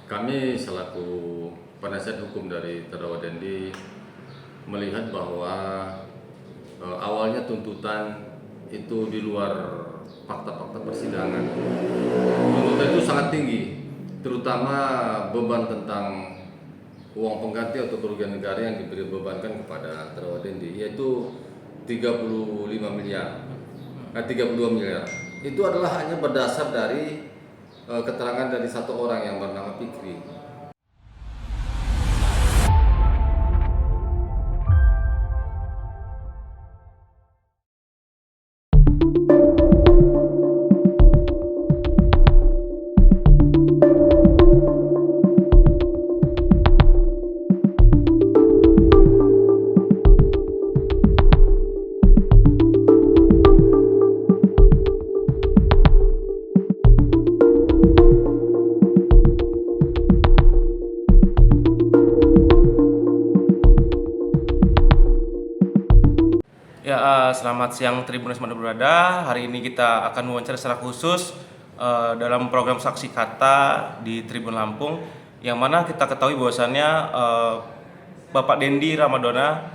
Kami selaku penasihat hukum dari terdakwa Dendi melihat bahwa awalnya tuntutan itu di luar fakta-fakta persidangan. Tuntutan itu sangat tinggi, terutama beban tentang uang pengganti atau kerugian negara yang diberi bebankan kepada terdakwa Dendi, yaitu 35 miliar, 32 miliar. Itu adalah hanya berdasar dari keterangan dari satu orang yang bernama Fikri. Ya, selamat siang Tribuners mana berada. Hari ini kita akan wawancara secara khusus dalam program Saksi Kata di Tribun Lampung, yang mana kita ketahui bahwasannya Bapak Dendi Ramadona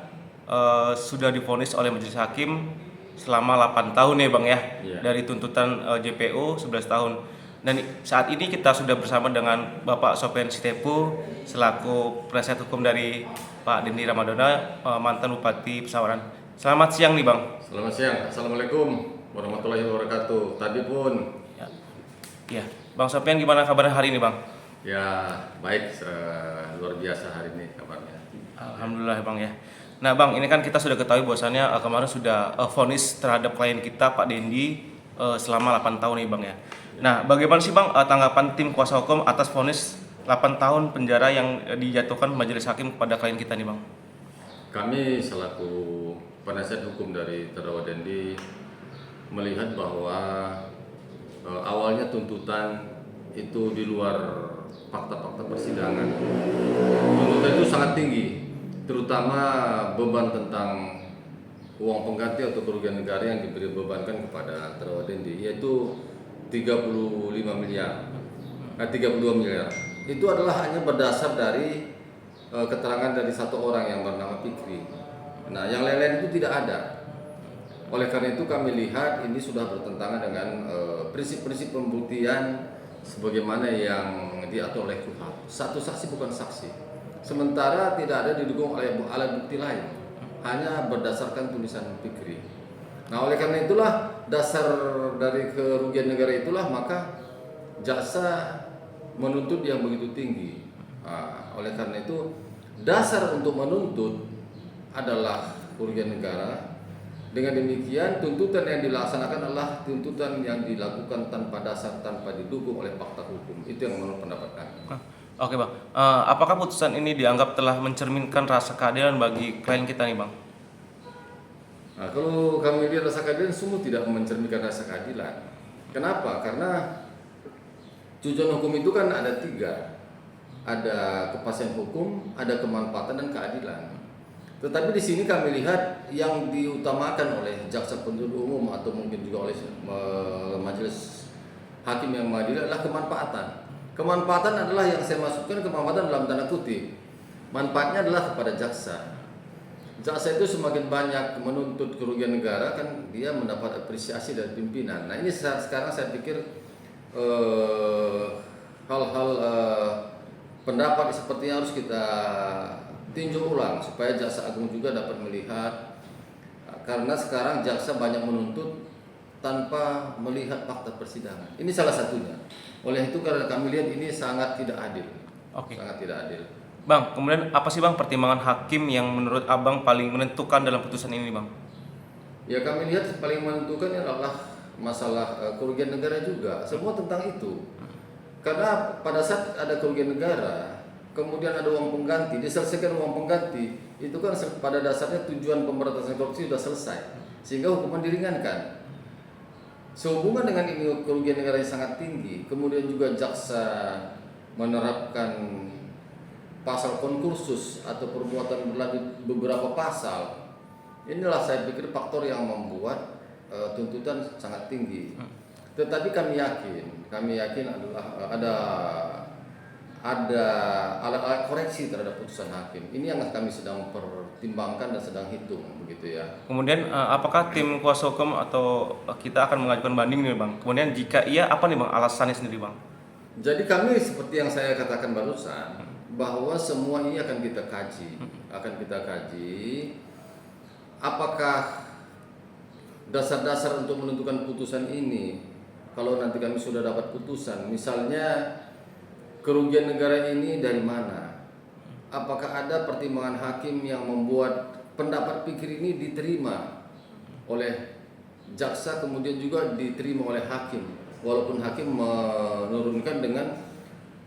sudah divonis oleh Majelis Hakim selama 8 tahun ya Bang ya, dari tuntutan JPU 11 tahun. Dan saat ini kita sudah bersama dengan Bapak Sopyan Sitepu selaku penasihat hukum dari Pak Dendi Ramadona, mantan Bupati Pesawaran. Selamat siang nih Bang. Selamat siang, Assalamualaikum warahmatullahi wabarakatuh. Tadi pun Ya, Bang Sopyan gimana kabarnya hari ini Bang? ya baik, luar biasa hari ini kabarnya. Alhamdulillah Bang ya. Nah Bang, ini kan kita sudah ketahui bahwasannya kemarin sudah vonis terhadap klien kita Pak Dendi selama 8 tahun nih Bang ya. Nah bagaimana sih Bang tanggapan tim kuasa hukum atas vonis 8 tahun penjara yang dijatuhkan Majelis Hakim kepada klien kita nih Bang? Kami selaku penasihat hukum dari terdakwa Dendi melihat bahwa awalnya tuntutan itu di luar fakta-fakta persidangan. Tuntutan itu sangat tinggi, terutama beban tentang uang pengganti atau kerugian negara yang diberi bebankan kepada terdakwa Dendi, yaitu 35 miliar, 32 miliar. Itu adalah hanya berdasar dari keterangan dari satu orang yang bernama Fikri. Nah, yang lain-lain itu tidak ada. Oleh karena itu kami lihat ini sudah bertentangan dengan prinsip-prinsip pembuktian sebagaimana yang diatur oleh KUHP. Satu saksi bukan saksi. Sementara tidak ada didukung oleh alat bukti lain, hanya berdasarkan tulisan Fikri. Nah, oleh karena itulah dasar dari kerugian negara itulah maka jaksa menuntut yang begitu tinggi. Nah, oleh karena itu dasar untuk menuntut adalah kerugian negara. Dengan demikian tuntutan yang dilaksanakan adalah tuntutan yang dilakukan tanpa dasar, tanpa didukung oleh fakta hukum. Itu yang menurut pendapat kami. Oke Bang, apakah putusan ini dianggap telah mencerminkan rasa keadilan bagi klien kita nih Bang? Nah, kalau kami lihat rasa keadilan semua tidak mencerminkan rasa keadilan. Kenapa? Karena tujuan hukum itu kan ada 3. Ada kepastian hukum, ada kemanfaatan dan keadilan. Tetapi di sini kami lihat yang diutamakan oleh jaksa penuntut umum atau mungkin juga oleh majelis hakim yang mengadili adalah kemanfaatan. Kemanfaatan adalah yang saya maksudkan kemanfaatan dalam tanda kutip. Manfaatnya adalah kepada jaksa. Jaksa itu semakin banyak menuntut kerugian negara kan dia mendapat apresiasi dari pimpinan. Nah ini sekarang saya pikir hal-hal pendapat sepertinya harus kita tinjau ulang supaya jaksa agung juga dapat melihat, karena sekarang jaksa banyak menuntut tanpa melihat fakta persidangan. Ini salah satunya. Oleh itu karena kami lihat ini sangat tidak adil. Oke. Sangat tidak adil. Bang, kemudian apa sih Bang pertimbangan hakim yang menurut Abang paling menentukan dalam putusan ini Bang? Ya kami lihat paling menentukan adalah masalah kerugian negara juga. Semua tentang itu. Karena pada saat ada kerugian negara, kemudian ada uang pengganti, diselesaikan uang pengganti, itu kan pada dasarnya tujuan pemberantasan korupsi sudah selesai, sehingga hukuman diringankan. Sehubungan dengan ini kerugian negara yang sangat tinggi, kemudian juga jaksa menerapkan pasal konkursus atau perbuatan berlanjut beberapa pasal. Inilah saya pikir faktor yang membuat tuntutan sangat tinggi. Tetapi kami yakin adalah ada alat-alat koreksi terhadap putusan hakim. Ini yang kami sedang pertimbangkan dan sedang hitung begitu ya. Kemudian apakah tim kuasa hukum atau kita akan mengajukan banding nih Bang? Kemudian jika iya apa nih Bang alasannya sendiri Bang? Jadi kami seperti yang saya katakan barusan bahwa semua ini akan kita kaji, apakah dasar-dasar untuk menentukan putusan ini. Kalau nanti kami sudah dapat putusan, misalnya kerugian negara ini dari mana? Apakah ada pertimbangan hakim yang membuat pendapat pikir ini diterima oleh jaksa kemudian juga diterima oleh hakim, walaupun hakim menurunkan dengan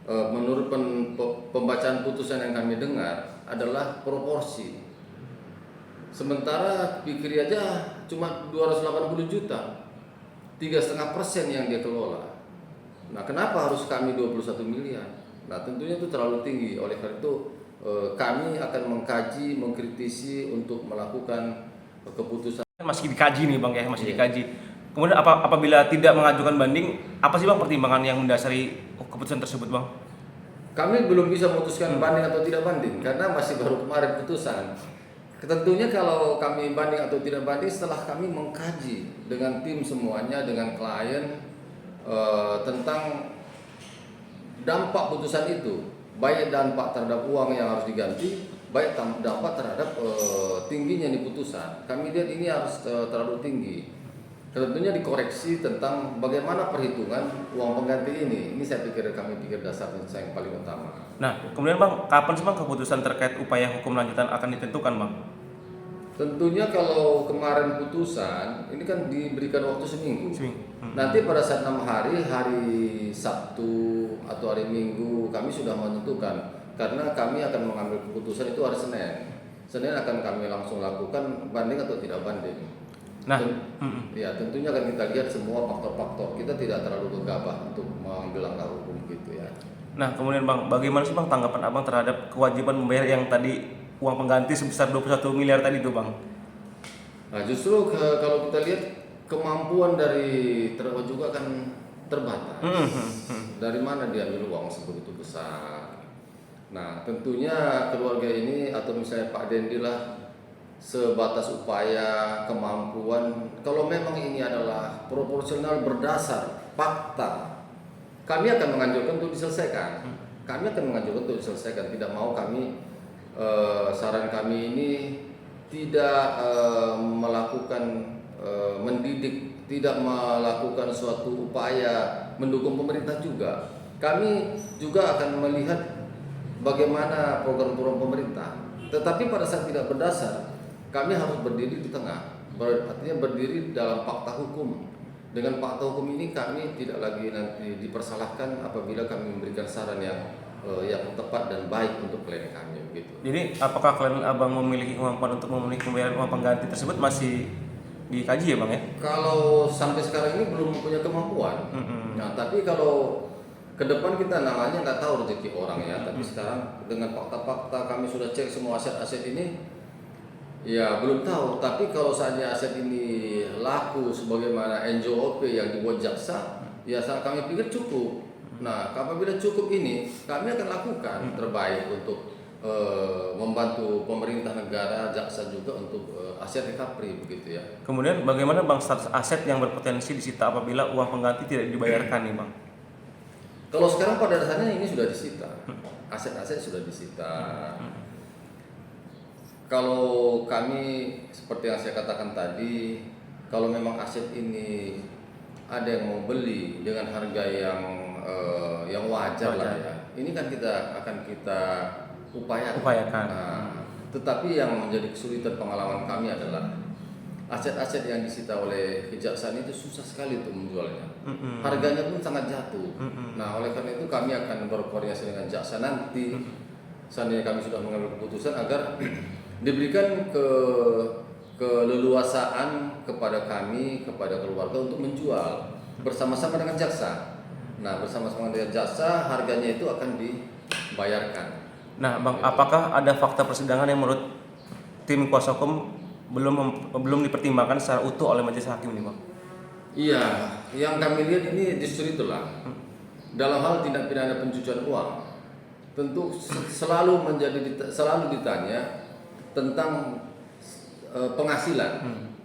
menurut pembacaan putusan yang kami dengar adalah proporsi. Sementara pikir aja cuma 280 juta, 3,5% yang dia kelola. Nah, kenapa harus kami 21 miliar? Nah, tentunya itu terlalu tinggi. Oleh karena itu kami akan mengkaji, mengkritisi untuk melakukan keputusan. Masih dikaji nih Bang ya, masih dikaji. Kemudian apabila tidak mengajukan banding, apa sih Bang pertimbangan yang mendasari keputusan tersebut Bang? Kami belum bisa memutuskan banding atau tidak banding karena masih baru kemarin putusan. Tentunya kalau kami banding atau tidak banding setelah kami mengkaji dengan tim semuanya, dengan klien tentang dampak putusan itu, baik dampak terhadap uang yang harus diganti, baik dampak terhadap tingginya di putusan. Kami lihat ini harus terlalu tinggi. Tentunya dikoreksi tentang bagaimana perhitungan uang pengganti ini. Ini saya pikir dasarnya yang paling utama. Nah, kemudian Bang, kapan sih Bang keputusan terkait upaya hukum lanjutan akan ditentukan Bang? Tentunya kalau kemarin putusan, ini kan diberikan waktu seminggu. Nanti pada saat 6 hari, hari Sabtu atau hari Minggu kami sudah menentukan. Karena kami akan mengambil keputusan itu hari Senin. Senin akan kami langsung lakukan banding atau tidak banding. Nah, ya tentunya akan kita lihat semua faktor-faktor. Kita tidak terlalu gegabah untuk mengambil langkah hukum gitu ya. Nah, kemudian Bang, bagaimana sih Bang tanggapan Abang terhadap kewajiban membayar yang tadi uang pengganti sebesar 21 miliar tadi itu Bang? Nah, justru kalau kita lihat kemampuan dari terdakwa juga kan terbatas. Dari mana dia ambil uang sebegitu besar? Nah, tentunya keluarga ini atau misalnya Pak Dendi lah sebatas upaya kemampuan. Kalau memang ini adalah proporsional berdasar fakta, kami akan menganjurkan untuk diselesaikan. Tidak mau kami saran kami ini tidak melakukan mendidik, tidak melakukan suatu upaya mendukung pemerintah juga. Kami juga akan melihat bagaimana program-program pemerintah. Tetapi pada saat tidak berdasar, kami harus berdiri di tengah, artinya berdiri dalam fakta hukum. Dengan fakta hukum ini kami tidak lagi nanti dipersalahkan apabila kami memberikan saran yang tepat dan baik untuk klien kami begitu. Jadi apakah klien Abang memiliki kemampuan untuk memenuhi pembayaran uang pengganti tersebut masih dikaji ya Bang ya? Kalau sampai sekarang ini belum punya kemampuan. Nah, tapi kalau ke depan kita namanya nggak tahu rezeki orang ya. Tapi sekarang dengan fakta-fakta kami sudah cek semua aset-aset ini. Ya belum tahu, tapi kalau saja aset ini laku sebagaimana NJOP yang dibuat jaksa, ya kami pikir cukup. Nah, apabila cukup ini, kami akan lakukan terbaik untuk membantu pemerintah negara, jaksa juga untuk aset recovery begitu ya. Kemudian bagaimana Bang status aset yang berpotensi disita apabila uang pengganti tidak dibayarkan nih Bang? Kalau sekarang pada dasarnya ini sudah disita, aset-aset sudah disita. Kalau kami seperti yang saya katakan tadi, kalau memang aset ini ada yang mau beli dengan harga yang wajar lah ya, ini kan akan kita upayakan. Nah, tetapi yang menjadi kesulitan pengalaman kami adalah aset-aset yang disita oleh kejaksaan itu susah sekali untuk menjualnya. Harganya pun sangat jatuh. Nah, oleh karena itu kami akan berkoordinasi dengan jaksa nanti. Seandainya kami sudah mengambil keputusan agar diberikan keleluasaan kepada kami, kepada keluarga untuk menjual bersama-sama dengan jaksa. Nah, bersama-sama dengan jaksa harganya itu akan dibayarkan. Nah, Bang, apakah ada fakta persidangan yang menurut tim kuasa hukum belum dipertimbangkan secara utuh oleh majelis hakim ini, Bang? Iya, yang kami lihat ini justru itulah. Dalam hal tindak pidana pencucian uang, tentu selalu ditanya tentang penghasilan.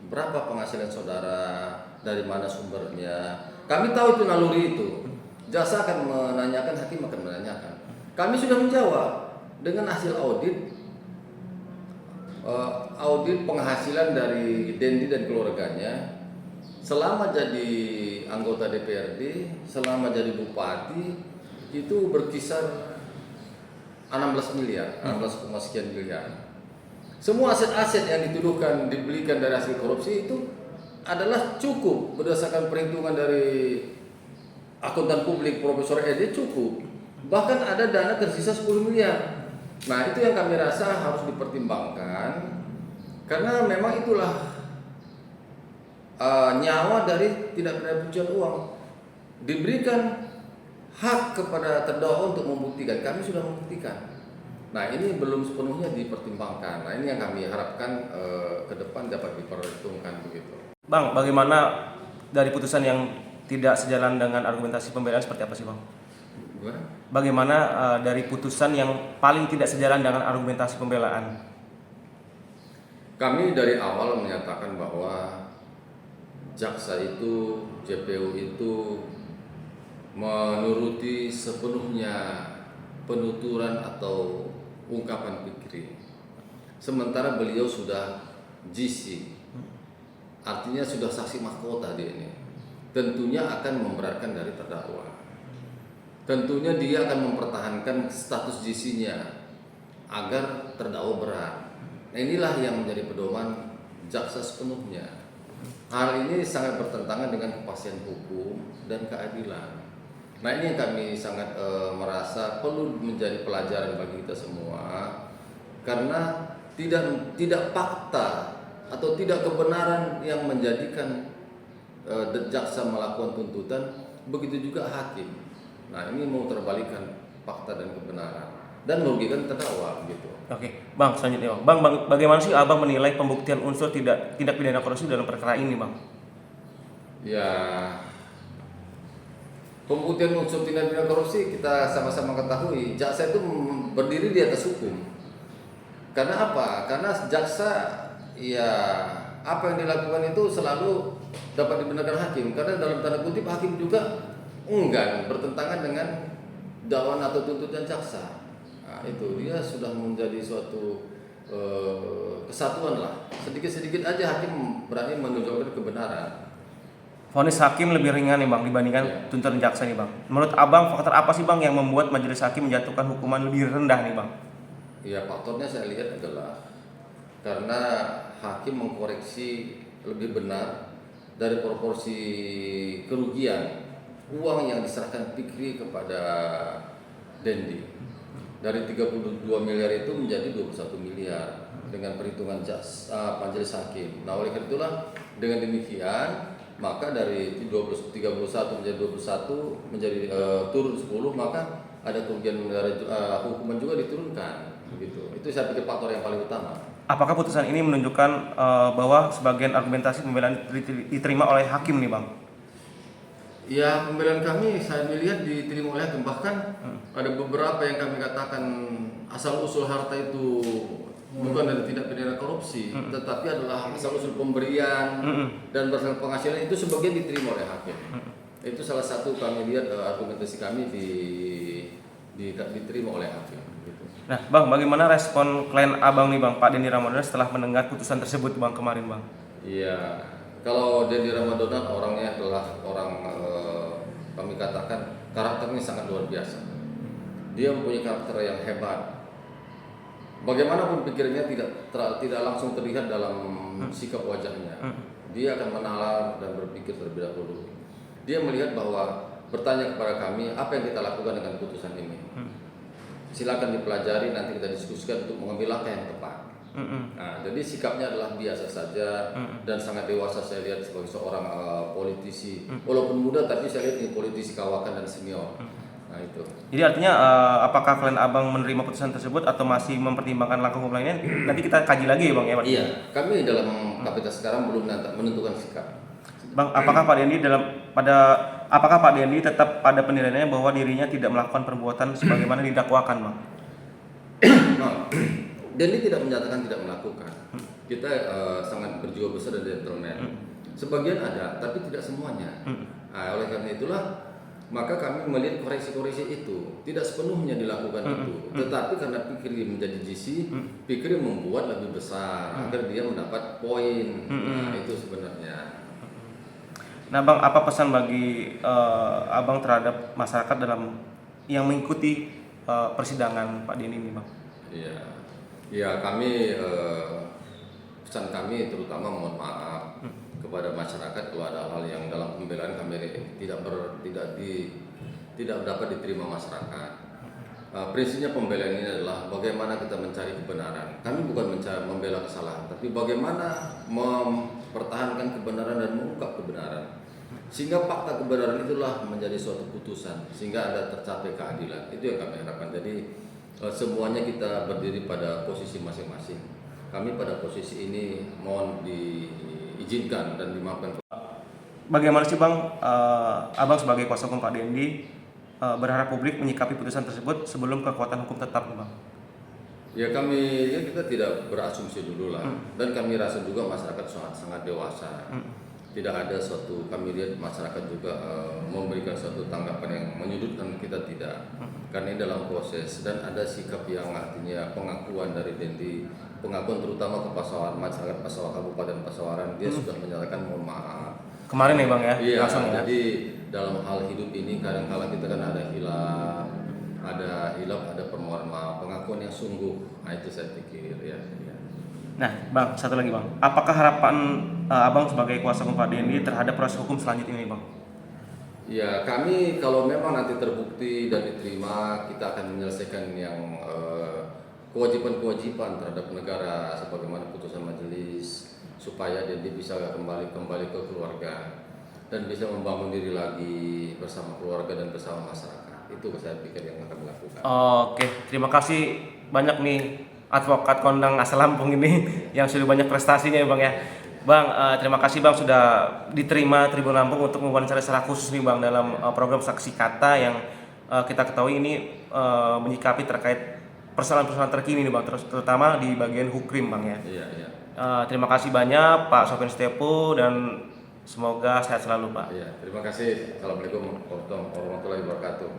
Berapa penghasilan saudara, dari mana sumbernya. Kami tahu itu naluri itu. Jaksa akan menanyakan, hakim akan menanyakan. Kami sudah menjawab dengan hasil audit penghasilan dari Dendi dan keluarganya selama jadi anggota DPRD, selama jadi bupati itu berkisar 16 miliar, 16, sekian miliar. Semua aset-aset yang dituduhkan dibelikan dari hasil korupsi itu adalah cukup berdasarkan perhitungan dari akuntan publik Profesor Edi, cukup. Bahkan ada dana tersisa 10 miliar. Nah, itu yang kami rasa harus dipertimbangkan karena memang itulah nyawa dari tindak pidana pencucian uang. Diberikan hak kepada terdakwa untuk membuktikan. Kami sudah membuktikan. Nah, ini belum sepenuhnya dipertimbangkan. Nah, ini yang kami harapkan ke depan dapat diperhitungkan begitu. Bang, bagaimana dari putusan yang tidak sejalan dengan argumentasi pembelaan seperti apa sih, Bang? Gimana? Bagaimana dari putusan yang paling tidak sejalan dengan argumentasi pembelaan? Kami dari awal menyatakan bahwa jaksa itu, JPU itu menuruti sepenuhnya penuturan atau ungkapan Fikri. Sementara beliau sudah GC, artinya sudah saksi mahkota dia ini. Tentunya akan memberatkan dari terdakwa. Tentunya dia akan mempertahankan status GC-nya agar terdakwa berat. Nah, inilah yang menjadi pedoman jaksa sepenuhnya. Hal ini sangat bertentangan dengan kepastian hukum dan keadilan. Nah, ini yang kami sangat merasa perlu menjadi pelajaran bagi kita semua, karena tidak fakta atau tidak kebenaran yang menjadikan jaksa melakukan tuntutan, begitu juga hakim. Nah, ini mau terbalikan fakta dan kebenaran dan merugikan terdakwa gitu. Oke, Bang, selanjutnya Bang. Bagaimana sih Abang menilai pembuktian unsur tindak pidana korupsi dalam perkara ini, Bang? Ya, pembuktian unsur tindak pidana korupsi kita sama-sama ketahui, jaksa itu berdiri di atas hukum. Karena apa? Karena jaksa, ya, apa yang dilakukan itu selalu dapat dibenarkan hakim. Karena dalam tanda kutip hakim juga enggan bertentangan dengan dakwaan atau tuntutan jaksa. Nah, itu dia sudah menjadi suatu kesatuan lah. Sedikit-sedikit aja hakim berani menunjukkan kebenaran. Vonis hakim lebih ringan nih, Bang, dibandingkan tuntutan jaksa nih, Bang. Menurut Abang, faktor apa sih, Bang, yang membuat majelis hakim menjatuhkan hukuman lebih rendah nih, Bang? Ya, faktornya saya lihat adalah karena hakim mengkoreksi lebih benar dari proporsi kerugian uang yang diserahkan Fikri kepada Dendi. Dari 32 miliar itu menjadi 21 miliar dengan perhitungan majelis hakim. Nah, oleh karena itulah dengan demikian maka dari 31 menjadi 21 menjadi turun 10, maka ada kerugian negara, hukuman juga diturunkan begitu. Itu saya pikir faktor yang paling utama. Apakah putusan ini menunjukkan bahwa sebagian argumentasi pembelaan diterima oleh hakim nih, Bang? Ya, pembelaan kami saya melihat diterima oleh hakim. Bahkan ada beberapa yang kami katakan asal usul harta itu bukan dari tindak pidana korupsi, tetapi adalah asal usul pemberian dan berdasarkan penghasilan, itu sebagian diterima oleh hakim. Itu salah satu kami lihat argumentasi kami diterima oleh hakim. Gitu. Nah, Bang, bagaimana respon klien Abang nih, Bang, Pak Dendi Ramadana setelah mendengar putusan tersebut, Bang, kemarin, Bang? Iya, kalau Dendi Ramadana orangnya adalah orang kami katakan karakternya sangat luar biasa. Dia mempunyai karakter yang hebat. Bagaimanapun pikirnya tidak langsung terlihat dalam sikap wajahnya. Dia akan menalar dan berpikir terlebih dahulu. Dia melihat bahwa bertanya kepada kami apa yang kita lakukan dengan putusan ini. Silakan dipelajari, nanti kita diskusikan untuk mengambil langkah yang tepat. Nah, jadi sikapnya adalah biasa saja dan sangat dewasa saya lihat sebagai seorang politisi. Walaupun muda, tapi saya lihat ini politisi kawakan dan senior. Nah, itu. Jadi artinya apakah klien Abang menerima putusan tersebut atau masih mempertimbangkan langkah hukum lainnya? Nanti kita kaji lagi ya, Bang, ya, Pak? Iya, kami dalam KPK sekarang belum menentukan sikap. Bang, apakah Pak Dendi pada apakah Pak Dendi tetap pada pendiriannya bahwa dirinya tidak melakukan perbuatan sebagaimana didakwakan, Bang? Nah, Dendi tidak menyatakan tidak melakukan. Kita sangat berjiwa besar dan gentleman. Sebagian ada, tapi tidak semuanya. Nah, oleh karena itulah maka kami melihat koreksi-koreksi itu tidak sepenuhnya dilakukan itu, tetapi karena Fikri menjadi GC, Fikri membuat lebih besar agar dia mendapat poin. Nah, itu sebenarnya. Nah, Bang, apa pesan bagi Abang terhadap masyarakat dalam yang mengikuti persidangan Pak Dendi ini, Bang? Iya, ya kami pesan kami terutama mohon maaf kepada masyarakat kalau ada hal yang dalam pembelaan kami tidak dapat diterima masyarakat. Prinsipnya pembelaan ini adalah bagaimana kita mencari kebenaran. Kami bukan membela kesalahan, tapi bagaimana mempertahankan kebenaran dan mengungkap kebenaran. Sehingga fakta kebenaran itulah menjadi suatu putusan, sehingga ada tercapai keadilan. Itu yang kami harapkan. Jadi semuanya kita berdiri pada posisi masing-masing. Kami pada posisi ini mohon diizinkan dan dimaafkan. Bagaimana sih, Bang, Abang sebagai kuasa hukum Pak Dendi berharap publik menyikapi putusan tersebut sebelum kekuatan hukum tetap, Bang? Ya kita tidak berasumsi dulu lah, dan kami rasa juga masyarakat sangat dewasa. Tidak ada suatu, kami lihat masyarakat juga memberikan suatu tanggapan yang menyudutkan kita, tidak. Karena ini dalam proses dan ada sikap yang artinya pengakuan dari Dendi, pengakuan terutama ke masyarakat Pasawaran, Kabupaten Pasawaran, dia sudah menyatakan mohon maaf. Kemarin ya, Bang, ya? Iya, Langsung, ya? jadi dalam hal hidup ini kadang-kala kita kan ada hilaf, ada permohonan maaf, pengakuan yang sungguh. Nah, itu saya pikir ya. Nah, Bang, satu lagi, Bang. Apakah harapan Abang sebagai kuasa hukum Pak Dendi terhadap proses hukum selanjutnya ini, Bang? Ya, kami kalau memang nanti terbukti dan diterima, kita akan menyelesaikan yang kewajiban-kewajiban terhadap negara sebagaimana putusan majelis, supaya Dendi bisa kembali ke keluarga dan bisa membangun diri lagi bersama keluarga dan bersama masyarakat. Itu saya pikir yang akan dilakukan. Oke, terima kasih banyak nih advokat kondang asal Lampung ini yang sudah banyak prestasinya ya, Bang, ya. Bang, terima kasih, Bang, sudah diterima Tribun Lampung untuk mewawancara secara khusus nih, Bang, dalam program Saksi Kata yang kita ketahui ini menyikapi terkait persoalan-persoalan terkini nih, Bang, terutama di bagian hukum, Bang, ya. Iya. Terima kasih banyak Pak Sofyan Setiapu dan semoga sehat selalu, Pak. Iya, terima kasih. Assalamualaikum warahmatullahi wabarakatuh.